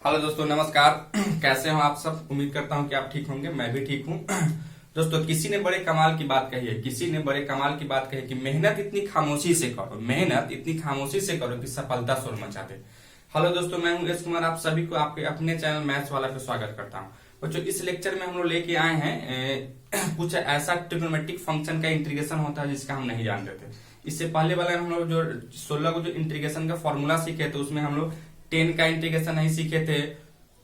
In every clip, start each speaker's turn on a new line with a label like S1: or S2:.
S1: Hello दोस्तों, नमस्कार। कैसे हो आप सब? उम्मीद करता हूं कि आप ठीक होंगे। मैं भी ठीक हूं। दोस्तों, किसी ने बड़े कमाल की बात कही है, कि मेहनत इतनी खामोशी से करो कि सफलता शोर मचा दे। हेलो दोस्तों, मैं हूं एस कुमार। आप सभी को आपके अपने चैनल मैथ्स वाला पे स्वागत करता हूं। बच्चों, इस लेक्चर में हम लोग लेके आए हैं कुछ ऐसा ट्रिग्नोमेट्रिक फंक्शन का इंटीग्रेशन होता है जिसका हम नहीं जानते थे। इससे पहले वाला हम लोग जो 16 को जो इंटीग्रेशन का फॉर्मूला सीखे थे उसमें हम लोग 10 का इंटीग्रेशन नहीं सीखे थे,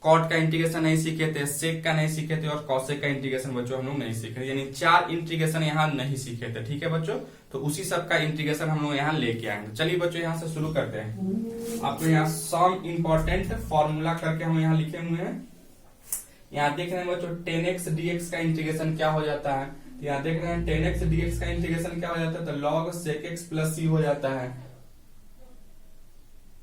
S1: कॉट का इंटीग्रेशन नहीं सीखे थे, सेक का नहीं सीखे थे और कॉसेक का इंटीग्रेशन बच्चों हम लोग नहीं सीखे, यानी 4 इंटीग्रेशन यहाँ नहीं सीखे थे। ठीक है बच्चों, तो उसी सब का इंटीग्रेशन हम लोग यहाँ लेके आए हैं। चलिए बच्चों, यहाँ से शुरू करते हैं। आपको यहाँ सम इम्पोर्टेंट फॉर्मूला करके हम यहाँ लिखे हुए हैं। यहाँ देख रहे हैं बच्चों 10x dx का इंटीग्रेशन क्या हो जाता है। तो यहाँ देख रहे हैं 10x dx का इंटीग्रेशन क्या हो जाता है, तो log sec x plus c हो जाता है।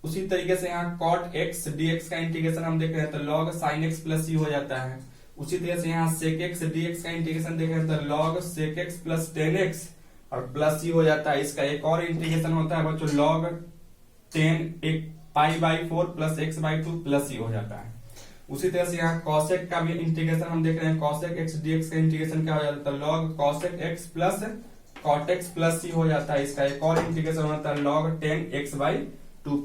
S1: उसी तरीके से यहाँ cot x dx का इंटीग्रेशन हम देख रहे हैं तो log sin x plus c हो जाता है। उसी तरह से यहाँ sec x dx का इंटीग्रेशन देख रहे हैं तो log sec x plus 10x और प्लस c हो जाता है। इसका एक और इंटीग्रेशन होता है बच्चों log 10 pi/4 plus x/2 plus c हो जाता है। उसी तरह से यहाँ cosec का भी इंटीग्रेशन हम देख रहे हैं, cosec x dx का इंटीग्रेशन क्या हो जाता है, log cosec x plus cot x plus c हो जाता है। इसका एक और इंटीग्रेशन होता है log 10x/2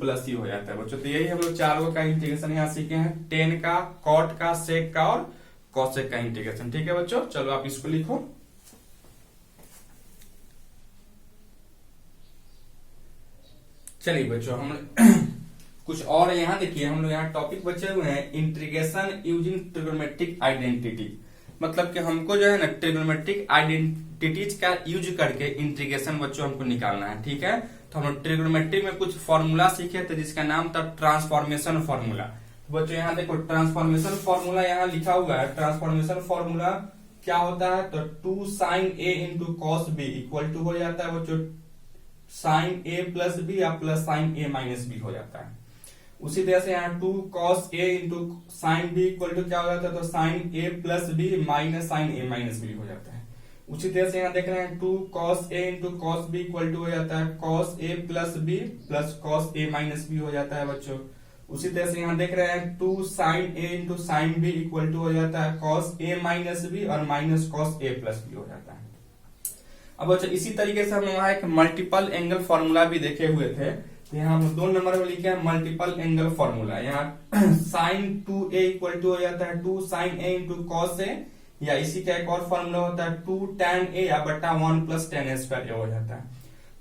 S1: प्लस c हो जाता है बच्चों। तो यही हम लोग चारों का इंटीग्रेशन यहाँ सीखे हैं, 10 का, cot का, sec का और cosec का इंटीग्रेशन। ठीक है बच्चों, चलो आप इसको लिखो। चलिए बच्चों, हम कुछ और यहाँ देखिए, हम लोग यहाँ टॉपिक बचे हुए हैं इंटीग्रेशन यूजिंग ट्रिग्नोमेट्रिक आइडेंटिटी। मतलब कि हमको जो है ना ट्रिग्नोमेट्रिक आइडेंटिटीज का यूज करके इंटीग्रेशन बच्चों हमको निकालना है। ठीक है, तो हम लोग ट्रिग्नोमेट्री में कुछ फॉर्मूला सीखे थे जिसका नाम था ट्रांसफॉर्मेशन फॉर्मूला। बच्चों यहाँ देखो ट्रांसफॉर्मेशन फॉर्मूला यहाँ लिखा हुआ है। ट्रांसफॉर्मेशन फॉर्मूला क्या होता है, तो 2 sin a into cos b equal to हो जाता है बच्चों sin a प्लस बी या plus sin a minus b हो जाता है। उसी तरह से यहाँ 2 cos a into sine b equal to क्या हो जाता है, तो sin a plus b minus sin a minus b हो जाता है। उसी तरह से यहाँ देख रहे हैं 2 cos a into cos b equal to हो जाता है cos a plus b plus cos a minus b हो जाता है बच्चों। उसी तरह से यहाँ देख रहे हैं 2 sin a into sine b equal to हो जाता है cos a माइनस b और minus cos a plus b हो जाता है। अब बच्चों इसी तरीके से हम यहाँ एक मल्टीपल एंगल फॉर्मूला भी देखे हुए थे, तो यहाँ हम 2 नंबर में लिखे हैं मल्टीपल एंगल फॉर्मूला। यहाँ sin 2a इक्वल टू हो जाता है 2 sin a into cos a, या इसी का एक और फॉर्मूला होता है 2 tan a या बटा 1 प्लस tan a स्क्वायर हो जाता है।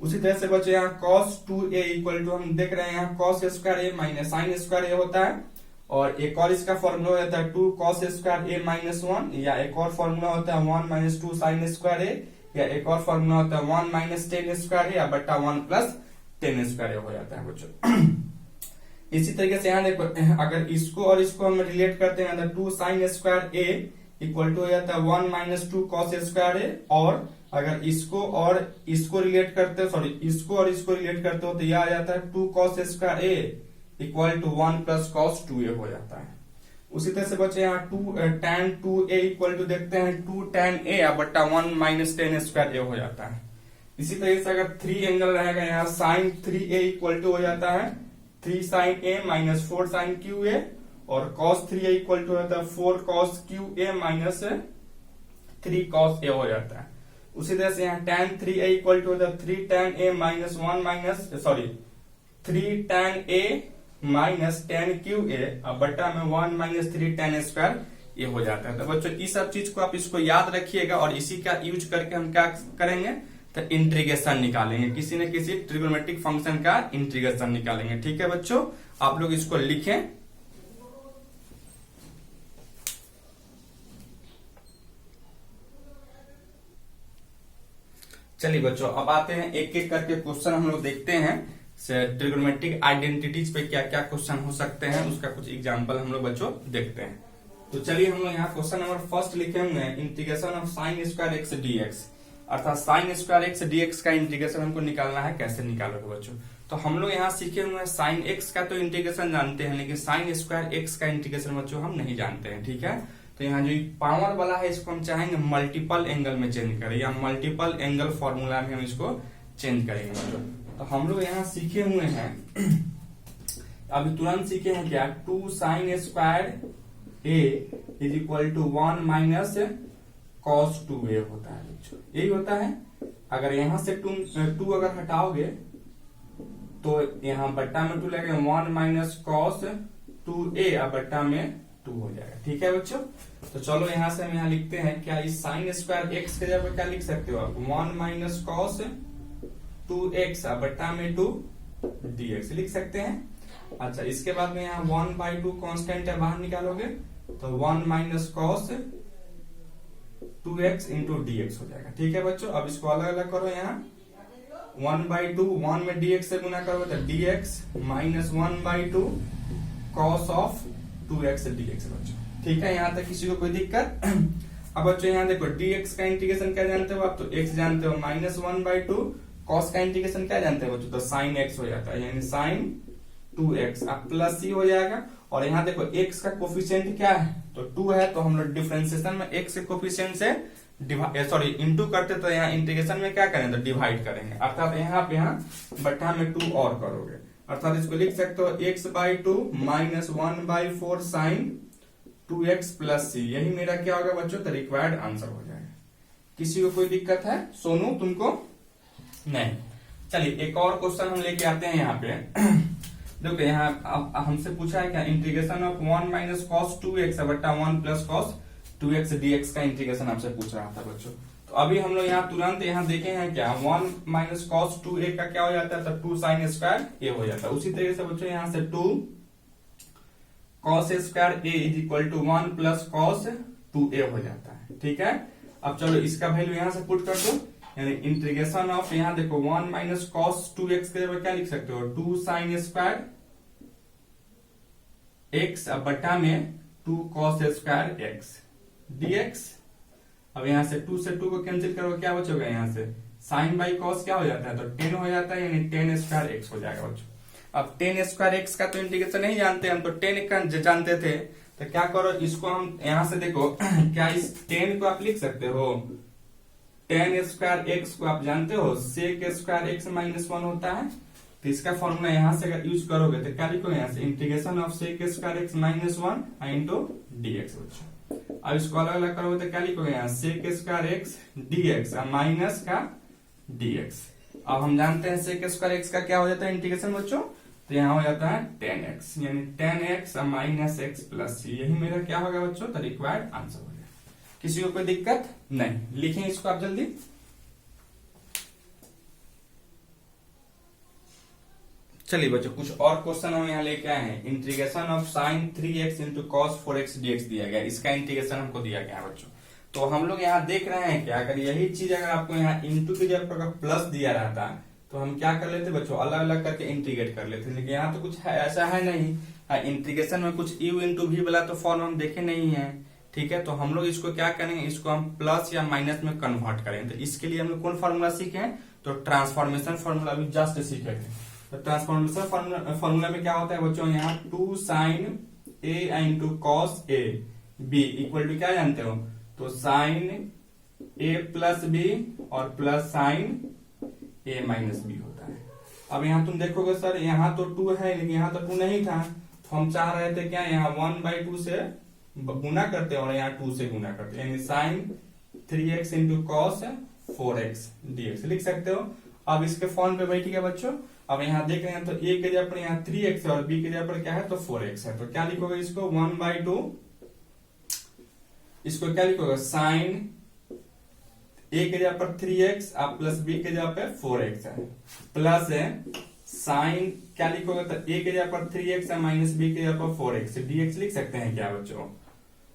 S1: उसी तरह से बच्चों यहाँ cos 2a इक्वल टू हम देख रहे हैं यहाँ cos square a minus sin square a होता है। और एक और इसका फॉर्मूला हो जाता है 2 cos स्क्वायर a माइनस 1, या एक और फॉर्मूला होता है 1 माइनस 2 sin स्क्वायर a, या एक और फॉर्मूला होता है 1 माइनस tan स्क्वायर a या बटा 1 प्लस tan स्क्वायर हो जाता है बच्चों। इसी तरीके से यहाँ देखो, अगर इसको और इसको हम रिलेट करते हैं तो 2 sin square a equal to हो जाता है 1 माइनस 2 cos स्क्वायर a, और अगर इसको और इसको रिलेट करते हो, इसको और इसको रिलेट करते हो तो यह आ जाता है 2 cos square a equal to 1 plus cos 2a हो जाता है। उसी तरह से बच्चे यहाँ 2 tan 2a इक्वल टू देखते हैं 2 tan a या बट्टा 1 माइनस tan स्क्वायर a हो जाता है। इसी तरीके से अगर 3 एंगल रहेगा यहाँ sin 3a इक्वल टू हो जाता है 3 sin a minus 4 sin qa, और cos 3a इक्वल टू होता है 4 cos qa minus 3 cos a हो जाता है। उसी तरह से यहाँ tan 3a इक्वल टू होता है 3 tan a minus 3 tan a minus tan qa अब बटा में 1 माइनस 3 tan स्क्वायर ये हो जाता है। तो बच्चों इस सब चीज को आप इसको याद रखिएगा और इसी का यूज करके हम क्या करेंगे, तो इंटीग्रेशन निकालेंगे, किसी न किसी ट्रिग्नोमेट्रिक फंक्शन का इंटीग्रेशन निकालेंगे। ठीक है बच्चों, आप लोग इसको लिखें। चलिए बच्चों, अब आते हैं एक एक करके क्वेश्चन हम लोग देखते हैं। ट्रिग्नोमेट्रिक आइडेंटिटीज पे क्या क्या क्वेश्चन हो सकते हैं उसका कुछ एग्जांपल हम लोग बच्चों देखते हैं। तो चलिए हम लोग यहाँ क्वेश्चन नंबर फर्स्ट लिखे हुए हैं integration of sin square x dx, अर्थात sin स्क्वायर x dx का इंटीग्रेशन हमको निकालना है। कैसे निकालोगे बच्चों, तो हम लोग यहाँ सीखे हुए हैं sin x का तो इंटीग्रेशन जानते हैं, लेकिन sin स्क्वायर x का इंटीग्रेशन बच्चों हम नहीं जानते हैं। ठीक है, तो यहाँ जो पावर वाला है इसको हम चाहेंगे मल्टीपल एंगल में चेंज करें, या मल्टीपल एंगल फॉर्मूला में हम इसको चेंज करेंगे बच्चों। तो हम लोग यहाँ सीखे हुए हैं अभी तुरंत सीखे हैं क्या, 2 sine square a is equal to 1 minus cos 2a होता है बच्चों, यही होता है। अगर यहां से 2 अगर हटाओगे तो यहाँ बट्टा में 2 लगेगा, 1 माइनस कॉस 2a अब बट्टा में 2 हो जाएगा। ठीक है बच्चों, तो चलो यहां से हम यहाँ लिखते हैं क्या, इस साइन स्क्वायर एक्स के जगह क्या लिख सकते हो आप, 1 माइनस कॉस 2x अब बट्टा में 2 dx लिख सकते हैं। अच्छा, इसके बाद में यहाँ 1/2 कांस्टेंट है, बाहर निकालोगे तो 1 minus cos 2x into dx हो जाएगा। ठीक है बच्चों, अब इसको अलग अलग करो, यहाँ 1/2 1 में dx से गुना करोगे तो dx minus 1/2 cos of 2x dx बच्चों। ठीक है, यहाँ तक किसी को कोई दिक्कत? अब बच्चों यहाँ देखो, dx का इंटीग्रेशन क्या जानते हो आप, तो x जानते हो, माइनस 1/2 कॉस का इंटीग्रेशन क्या जानते हो बच्चों, तो साइन x हो जाता है, यानी साइन 2x अब प्लस c हो जाएगा। और यहाँ देखो x का कोफिशिएंट क्या है, तो 2 है, तो हम लोग डिफरेंशिएशन में x के कोफिशिएंट से इंटू करते, तो यहाँ इंटीग्रेशन में क्या करेंगे, तो डिवाइड करेंगे, अर्थात यहाँ पे बट्टा में 2 और करोगे, अर्थात इसको लिख सकते हो x/2 minus 1/4 sign 2x plus c, यही मेरा क्या होगा बच्चों, तो रिक्वायर्ड आंसर हो जाएगा। किसी को कोई दिक्कत है? सोनू तुमको नहीं? चलिए एक और क्वेश्चन हम लेके आते हैं यहाँ पे। देखो यहाँ हमसे पूछा है क्या, integration of 1 minus cos 2x बट्टा 1 प्लस कॉस 2x dx का इंटीग्रेशन आपसे पूछ रहा था बच्चों। तो अभी हम लोग यहाँ तुरंत यहाँ देखे हैं क्या, 1 माइनस कॉस 2a का क्या हो जाता है, तो 2 साइन स्क्वायर a हो जाता है। उसी तरीके से बच्चों यहाँ से 2 cos square a is equal to 1 plus cos 2a हो जाता है। ठीक है, अब चलो इसका वैल्यू यहाँ से पुट कर दो, यानी इंटीग्रेशन ऑफ, यहाँ देखो 1 माइनस कॉस 2x के जगह क्या लिख सकते हो, 2 साइन स्क्वायर x अब बट्टा में 2 कॉस स्क्वायर x dx। अब यहाँ से 2 से 2 को कैंसिल करो, क्या बचोगे यहाँ से, साइन बाई कॉस क्या हो जाता है, तो 10 हो जाता है, यानी 10 स्क्वायर x हो जाएगा बच्चों। अब 10 स्क्वायर x का तो इंटीग्रेशन नहीं जानते हम, तो 10 का जानते थे, तो क्या करो, इसको हम यहाँ से देखो क्या इस 10 को आप लिख सकते हो, 10 स्क्वायर x को आप जानते हो sec स्क्वायर x माइनस 1 होता है, तो इसका फॉर्मूला यहाँ से अगर यूज करोगे तो क्या लिखोगे यहाँ से, integration of sec square x minus 1 into dx बच्चों। अब इसको अलग अलग करोगे तो क्या लिखोगे यहाँ, sec square x dx minus का dx। अब हम जानते हैं sec स्क्वायर x का क्या हो जाता है इंटीग्रेशन बच्चों, तो यहाँ हो जाता है 10x, यानी 10x minus x plus c, यही मेरा क्या होगा बच्चों, तो रिक्वायर्ड आंसर हो गया। किसी को कोई दिक्कत नहीं? लिखें इसको आप जल्दी। चलिए बच्चों कुछ और क्वेश्चन हम यहाँ लेके आए हैं। Integration of sign 3x into cos 4x dx दिया गया, इसका इंटीग्रेशन हमको दिया गया है बच्चों। तो हम लोग यहाँ देख रहे हैं क्या, अगर यही चीज अगर आपको यहाँ इंटू की जगह पर प्लस दिया रहता तो हम क्या कर लेते बच्चों, अलग अलग करके इंटीग्रेट कर लेते, लेकिन यहाँ तो कुछ है, ऐसा है नहीं। इंटीग्रेशन में कुछ u इंटू v वाला तो फॉर्म हम देखे नहीं है। ठीक है, तो हम लोग इसको क्या करेंगे, इसको हम प्लस या माइनस में कन्वर्ट करेंगे। तो इसके लिए हम लोग कौन फॉर्मूला सीखे हैं, तो ट्रांसफॉर्मेशन फॉर्मूला भी जस्ट सीखे थे। तो ट्रांसफॉर्मेशन फॉर्मूला में क्या होता है बच्चों, यहाँ 2 sine a into cos a b equal to क्या जानते हो, तो साइन a प्लस b और plus sine a minus b होता है। अब यहाँ तुम देखोगे सर यहाँ तो 2 है, लेकिन यहाँ तो 2 नहीं था, तो हम चाह रहे थे क्या, यहाँ 1/2 से गुना करते और यहाँ 2 से गुना करते, यानी sign 3x into cos 4x dx लिख सकते हो। अब इसके फॉर्म पे बैठ गया बच्चों। अब यहाँ देख रहे हैं तो a के जगह पर यहाँ 3x है और b के जगह पर क्या है, तो 4x है, तो क्या लिखोगे इसको 1/2, इसको क्या लिखोगे साइन a के जगह पर 3x अब प्लस b के जगह पर 4x है, प्लस है साइन क्या लिखोगे, तो a के जगह पर 3x है माइनस b के जगह पर 4x dx लिख सकते हैं क्या बच्चों।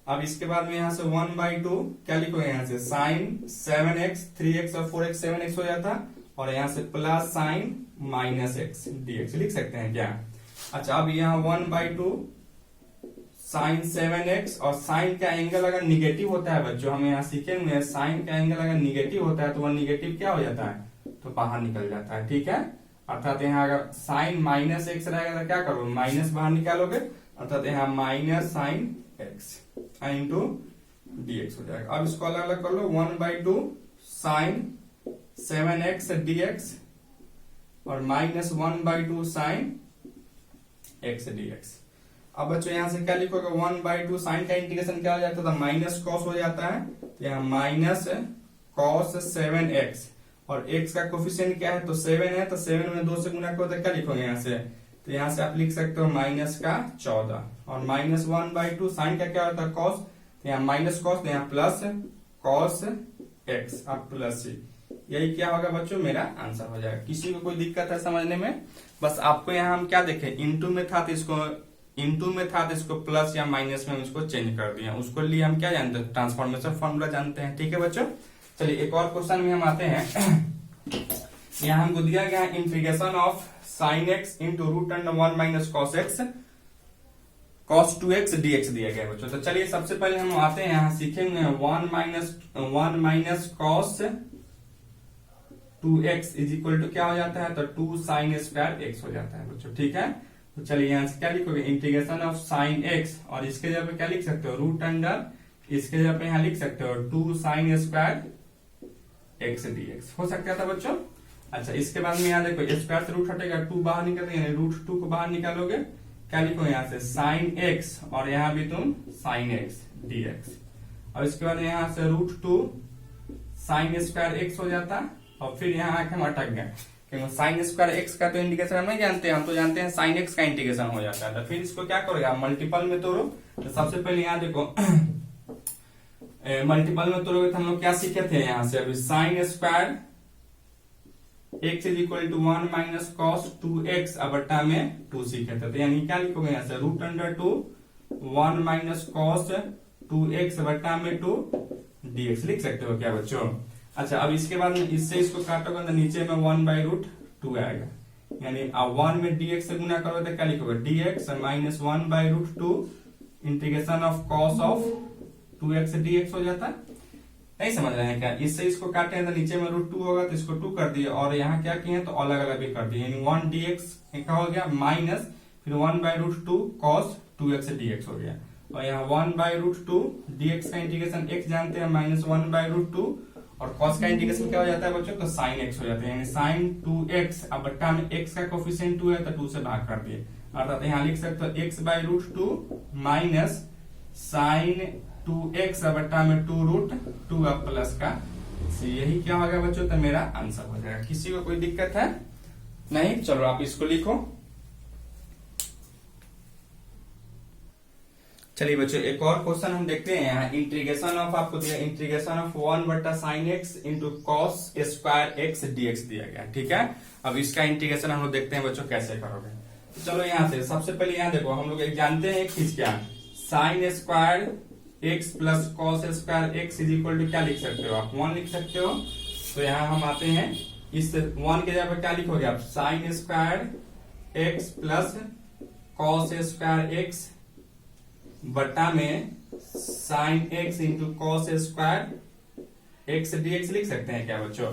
S1: अब इसके बाद में यहाँ से 1/2 क्या लिखोगे, यहाँ से साइन 7x 3x और 4x 7x हो जाता, और यहाँ से plus sign minus x dx लिख सकते हैं क्या। अच्छा, अब यहाँ 1/2 साइन 7x, और साइन का एंगल अगर निगेटिव होता है बच्चों, हम यहाँ सीखेंगे साइन का एंगल अगर निगेटिव होता है तो वह निगेटिव क्या हो जाता है, तो बाहर निकल जाता है। ठीक है, अर्थात यहाँ अगर साइन माइनस x रहेगा तो क्या करोगे, माइनस बाहर निकालोगे, अर्थात यहाँ minus sine x into dx हो जाएगा। अब इसको अलग अलग कर लो, 1/2 साइन 7x dx और minus 1/2 sine x d x. अब बच्चों यहाँ से क्या लिखोगे, 1/2 साइन का इंटीग्रेशन क्या हो जाता था, माइनस कॉस हो जाता है, तो यहाँ माइनस कॉस 7x, और x का कोफिशिएंट क्या है, तो 7 है, तो 7 में 2 से गुना करो तो क्या लिखोगे यहाँ से, तो यहाँ से आप लिख सकते हो माइनस का 14, और माइनस 1/2 साइन का क्या होता है, कॉस, तो यहाँ माइनस कॉस, तो यहाँ प्लस कॉस x, अब प्लस c। यही क्या होगा बच्चों, मेरा आंसर हो जाएगा। किसी को कोई दिक्कत है समझने में? बस आपको यहाँ हम क्या देखें, इनटू में था तो इसको प्लस या माइनस में इसको चेंज कर दिया, उसको लिए हम क्या जानते हैं, ट्रांसफॉर्मेशन फॉर्मूला जानते हैं। ठीक है बच्चों, चलिए एक और क्वेश्चन में हम आते हैं। यहाँ हमको दिया गया integration of sine x into root under 1 minus cos x cos 2x dx दिया गया बच्चों। तो चलिए सबसे पहले हम आते हैं, यहाँ सीखेंगे 1 minus cos 2x is equal to क्या हो जाता है, तो 2 साइन स्क्वायर x हो जाता है बच्चों। ठीक है, तो चलिए यहाँ से क्या लिखोगे, इंटीग्रेशन ऑफ साइन x, और इसके जगह पे क्या लिख सकते हो, रूट अंडर, इसके जगह पे यहाँ लिख सकते हो 2 साइन स्क्वायर x dx हो सकता था बच्चों। अच्छा, इसके बाद में यहाँ देखो स्क्वायर से रूट हटेगा, 2 बाहर निकलते हैं, रूट 2 को बाहर निकालोगे, क्या लिखो यहाँ से साइन x, और यहाँ भी तुम साइन x dx, और इसके बाद यहाँ से रूट 2 साइन स्क्वायर x हो जाता, और फिर यहाँ आके हम अटक गए क्योंकि साइन स्क्वायर x का तो इंटीग्रेशन हम नहीं जानते हैं, हम तो जानते हैं साइन x का इंटीग्रेशन हो जाता है। तो फिर इसको क्या करोगे आप, मल्टीपल में तोड़ो। तो सबसे पहले यहाँ देखो मल्टीपल में तोड़ोगे तो हम लोग क्या सीखे थे, यहाँ से अभी sine square x is equal to 1 minus cos 2x बटा में 2 सीखे थे। तो यानी क्या लिखोगे यहाँ से, root under 2 1 minus cos 2x बटा में 2 dx लिख सकते हो क्या बच्चों। अच्छा, अब इसके बाद में इससे इसको काटोगे तो नीचे में 1/√2 आएगा, यानी अब 1 में dx से गुना करोगे तो क्या लिखोगे, dx minus 1/√2 integration of cos of 2x dx हो जाता है। नहीं समझ रहे हैं क्या, इससे इसको काटे हैं तो नीचे में √2 होगा, तो इसको 2 कर दिए, और यहाँ क्या किए तो अलग अलग भी कर दिए, यानी 1 dx क्या हो गया माइनस, फिर 1/√2 cos 2x dx हो गया, और यहाँ 1/√2 dx का इंटीग्रेशन x जानते हैं माइनस 1/√2, और cos का इंटीग्रेशन क्या हो जाता है बच्चों, तो sin x हो जाता है, यानी sin 2x, अब बट्टा में x का कोफिशिएंट 2 है तो 2 से भाग कर दिए, अर्थात यहाँ लिख सकते हो x/√2 माइनस sin 2x बट्टा में 2√2 अब प्लस का c। यही क्या होगा बच्चों, तो मेरा आंसर हो जाएगा। किसी को कोई दिक्कत है? नहीं, चलो आप इसको लिखो। चलिए बच्चों एक और क्वेश्चन हम देखते हैं। यहाँ इंटीग्रेशन ऑफ आपको दिया, इंटीग्रेशन ऑफ 1 बट्टा sign x into cos square x dx दिया गया। ठीक है, अब इसका इंटीग्रेशन हम लोग देखते हैं बच्चों कैसे करोगे। तो चलो यहाँ से सबसे पहले यहाँ देखो, हम लोग जानते हैं एक चीज क्या, sine square x plus cos square x is equal to क्या लिख सकते हो आप, 1 लिख सकते हो। तो यहाँ हम आते हैं, इस 1 के जगह पर क्या लिखोगे आप, sine square x plus cos square x बटा में sign x into cos square x dx लिख सकते हैं क्या बच्चों।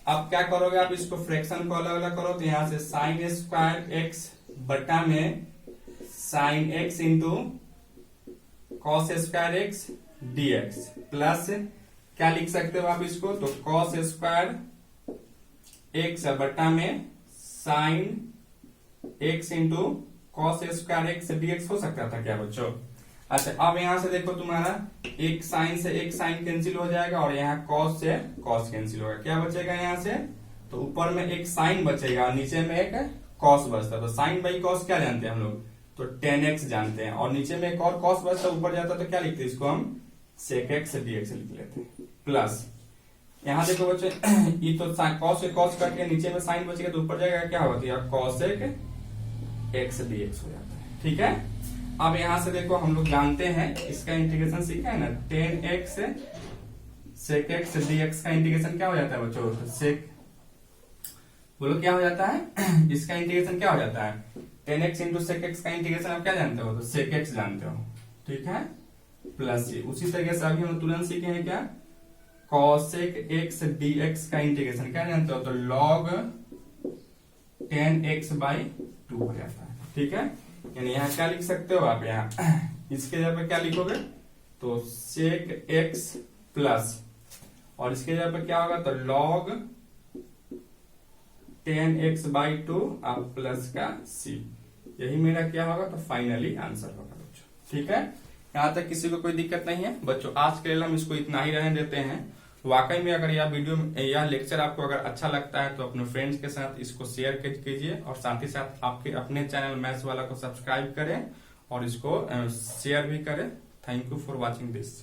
S1: अब क्या करोगे आप, इसको फ्रैक्शन को अलग अलग करो, तो यहाँ से साइन स्क्वायर एक्स बटा में sign x into cos square x dx plus क्या लिख सकते हो आप इसको, तो कॉस स्क्वायर एक्स बटा में sign x into cos square x dx हो सकता था क्या बच्चों। अच्छा, अब यहां से देखो तुम्हारा एक साइन से एक साइन कैंसिल हो जाएगा, और यहाँ कॉस से कॉस कैंसिल होगा, क्या बचेगा यहाँ से, तो ऊपर में एक साइन बचेगा और नीचे में एक कॉस बचता। तो साइन बाई कॉस क्या जानते हैं हम लोग, तो 10x जानते हैं, और नीचे में एक और कॉस बचता ऊपर जाता तो क्या लिखते हैं इसको हम sec x dx लिख लेते हैं, प्लस यहाँ देखो बच्चे ये तो कॉस से कॉस कट के नीचे में साइन बचेगा तो ऊपर जाएगा क्या होगा, cosec x dx हो जाता है। ठीक है, अब यहाँ से देखो हम लोग जानते हैं इसका इंटीग्रेशन सीखा है ना, 10x sec x dx का इंटीग्रेशन क्या हो जाता है बच्चों, sec, बोलो क्या हो जाता है इसका इंटीग्रेशन क्या हो जाता है, 10x इंटू सेक एक्स का इंटीग्रेशन आप क्या जानते हो, तो सेक एक्स जानते हो। ठीक है, प्लस ये उसी तरीके से अभी हम तुरंत सीखे हैं क्या, cosec x dx का इंटीग्रेशन क्या जानते हो, तो log 10x/2 हो जाता है। ठीक है, यानी यहाँ क्या लिख सकते हो आप, यहाँ इसके जगह पे क्या लिखोगे, तो sec x प्लस, और इसके जगह पे क्या होगा, तो log 10x/2 आप प्लस का c। यही मेरा क्या होगा, तो फाइनली आंसर होगा बच्चों। ठीक है, यहाँ तक किसी को कोई दिक्कत नहीं है बच्चों। आज के लिए हम इसको इतना ही रहने देते हैं। वाकई में अगर यह वीडियो या लेक्चर आपको अगर अच्छा लगता है तो अपने फ्रेंड्स के साथ इसको शेयर कीजिए, और साथ ही साथ आपके अपने चैनल मैथ्स वाला को सब्सक्राइब करें और इसको शेयर भी करें। Thank you for watching this.